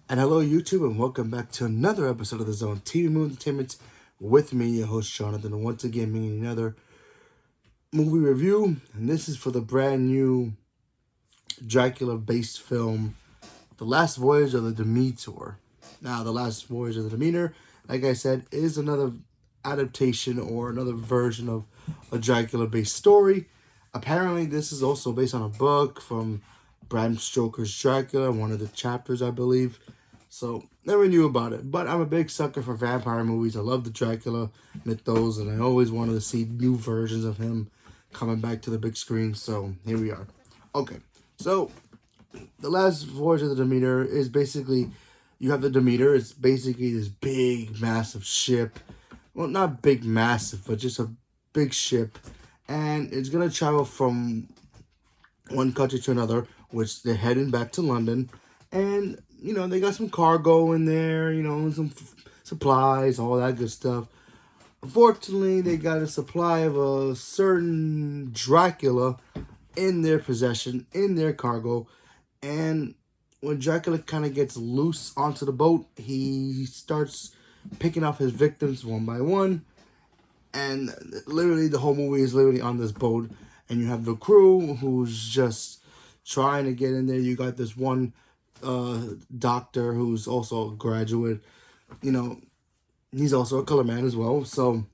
And hello, YouTube, and welcome back to another episode of the Zone TV Movie Entertainment with me, your host Jonathan. And once again, bringing another movie review, and this is for the brand new Dracula-based film, The Last Voyage of the Demeter. Now, The Last Voyage of the Demeter, like I said, is another adaptation or another version of a Dracula-based story. Apparently, this is also based on a book from Bram Stoker's Dracula, one of the chapters, I believe. So, never knew about it. But I'm a big sucker for vampire movies. I love the Dracula mythos, and I always wanted to see new versions of him coming back to the big screen. So, here we are. Okay, so the Last Voyage of the Demeter is basically, you have the Demeter. It's basically this big, massive ship. Well, not big, massive, but just a big ship. And it's going to travel from one country to another, which they're heading back to London. And, they got some cargo in there, some supplies, all that good stuff. Unfortunately, they got a supply of a certain Dracula in their possession, in their cargo. And when Dracula kind of gets loose onto the boat, he starts picking off his victims one by one. And literally, the whole movie is literally on this boat. And you have the crew who's just trying to get in there. You got this one doctor who's also a graduate. He's also a color man as well. So,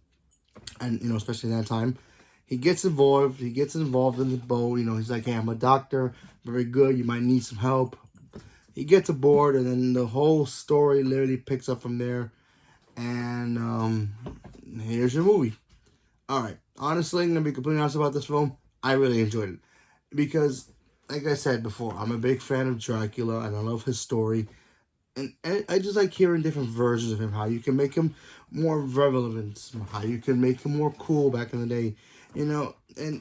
and, especially in that time. He gets involved. He gets involved in the boat. He's like, hey, I'm a doctor. Very good. You might need some help. He gets aboard, and then the whole story literally picks up from there. And here's your movie. All right. Honestly, I'm going to be completely honest about this film. I really enjoyed it. Because, like I said before, I'm a big fan of Dracula, and I love his story. And I just like hearing different versions of him, how you can make him more relevant, how you can make him more cool back in the day, And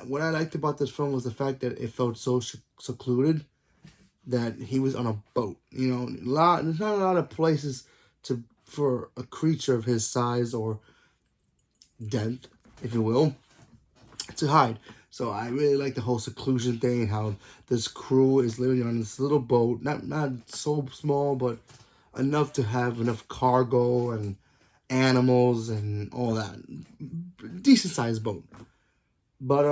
what I liked about this film was the fact that it felt so secluded, that he was on a boat. There's not a lot of places for a creature of his size or depth, if you will, to hide. So I really like the whole seclusion thing, how this crew is living on this little boat, not so small, but enough to have enough cargo and animals and all that. Decent sized boat. But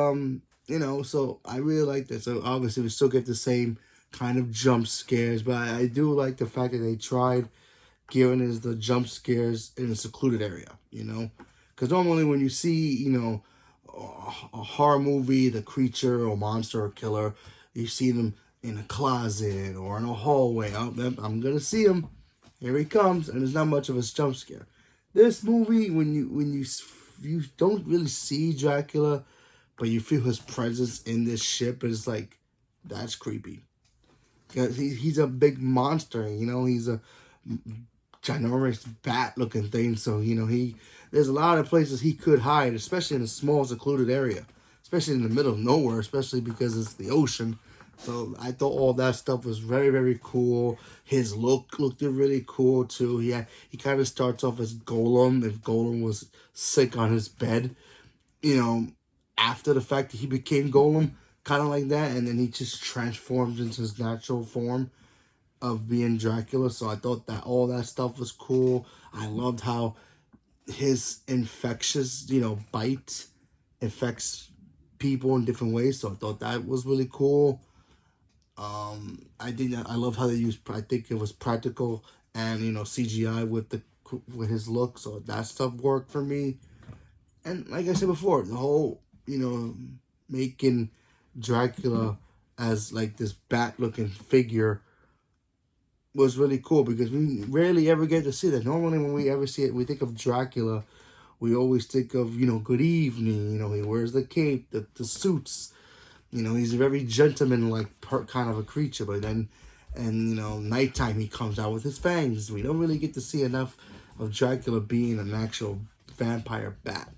so I really like that. So obviously we still get the same kind of jump scares, but I do like the fact that they tried giving us the jump scares in a secluded area, because normally when you see, a horror movie, the creature or monster or killer, you see them in a closet or in a hallway. Oh, I'm gonna see him. Here he comes, and there's not much of a jump scare. This movie, when you don't really see Dracula, but you feel his presence in this ship, it's like, that's creepy. Because he's a big monster, he's a ginormous bat-looking thing. So, there's a lot of places he could hide, especially in a small, secluded area. Especially in the middle of nowhere, especially because it's the ocean. So, I thought all that stuff was very, very cool. His look looked really cool, too. He kind of starts off as Golem, if Golem was sick on his bed. After the fact that he became Golem, kind of like that. And then he just transforms into his natural form of being Dracula. So I thought that all that stuff was cool. I loved how his infectious, bite affects people in different ways. So I thought that was really cool. I love how they used, I think it was practical and, CGI with his look. So that stuff worked for me. And like I said before, the whole, making Dracula as like this bat-looking figure was really cool, because we rarely ever get to see that. Normally when we ever see it, we think of Dracula, we always think of, good evening, he wears the cape, the suits, he's a very gentleman-like kind of a creature. But then, and, nighttime he comes out with his fangs. We don't really get to see enough of Dracula being an actual vampire bat.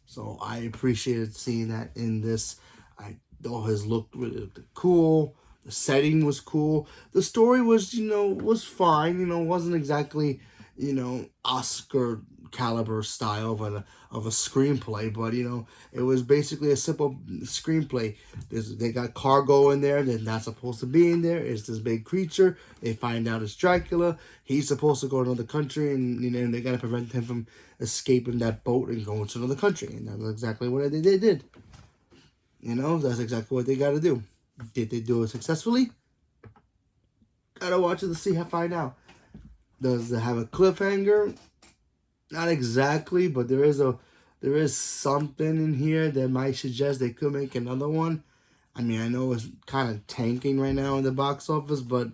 So I appreciated seeing that in this. I thought his look really looked cool. The setting was cool. The story was, was fine. Wasn't exactly, Oscar caliber style of a screenplay, but you know, it was basically a simple screenplay. They got cargo in there that's not supposed to be in there. It's this big creature. They find out it's Dracula. He's supposed to go to another country, and you know, they gotta prevent him from escaping that boat and going to another country. And that's exactly what they did. You know, that's exactly what they gotta do. Did they do it successfully? Gotta watch it to see how find out. Does it have a cliffhanger? Not exactly, but there is something in here that might suggest they could make another one. I mean, I know it's kind of tanking right now in the box office, but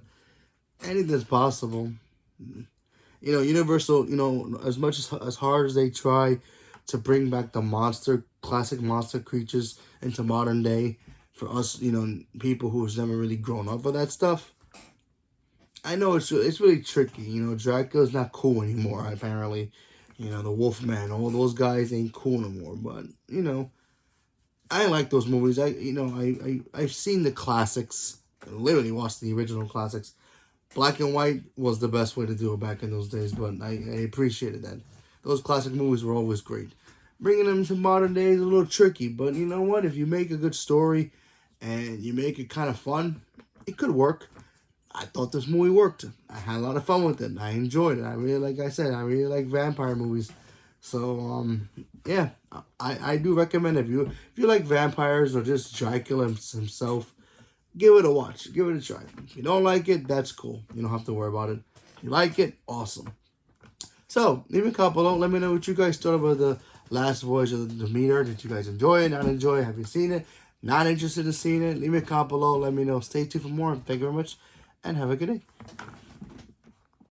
anything's possible. You know, Universal, you know, as much as hard as they try to bring back the classic monster creatures into modern day for us, you know, people who's never really grown up with that stuff. I know it's really tricky. You know, Dracula's not cool anymore, apparently. You know, the Wolfman, all those guys ain't cool no more. But, you know, I like those movies. I've seen the classics. I literally watched the original classics. Black and white was the best way to do it back in those days, but I appreciated that. Those classic movies were always great. Bringing them to modern day is a little tricky, but you know what? If you make a good story and you make it kind of fun, it could work. I thought this movie worked. I had a lot of fun with it. I enjoyed it. I really like vampire movies. So, yeah, I do recommend if you like vampires or just Dracula himself, give it a watch. Give it a try. If you don't like it, that's cool. You don't have to worry about it. If you like it, awesome. So, leave me a comment below. Let me know what you guys thought about the last voyage of the Demeter. Did you guys enjoy it? Not enjoy it? Have you seen it? Not interested in seeing it? Leave me a comment below. Let me know. Stay tuned for more. Thank you very much. And have a good day.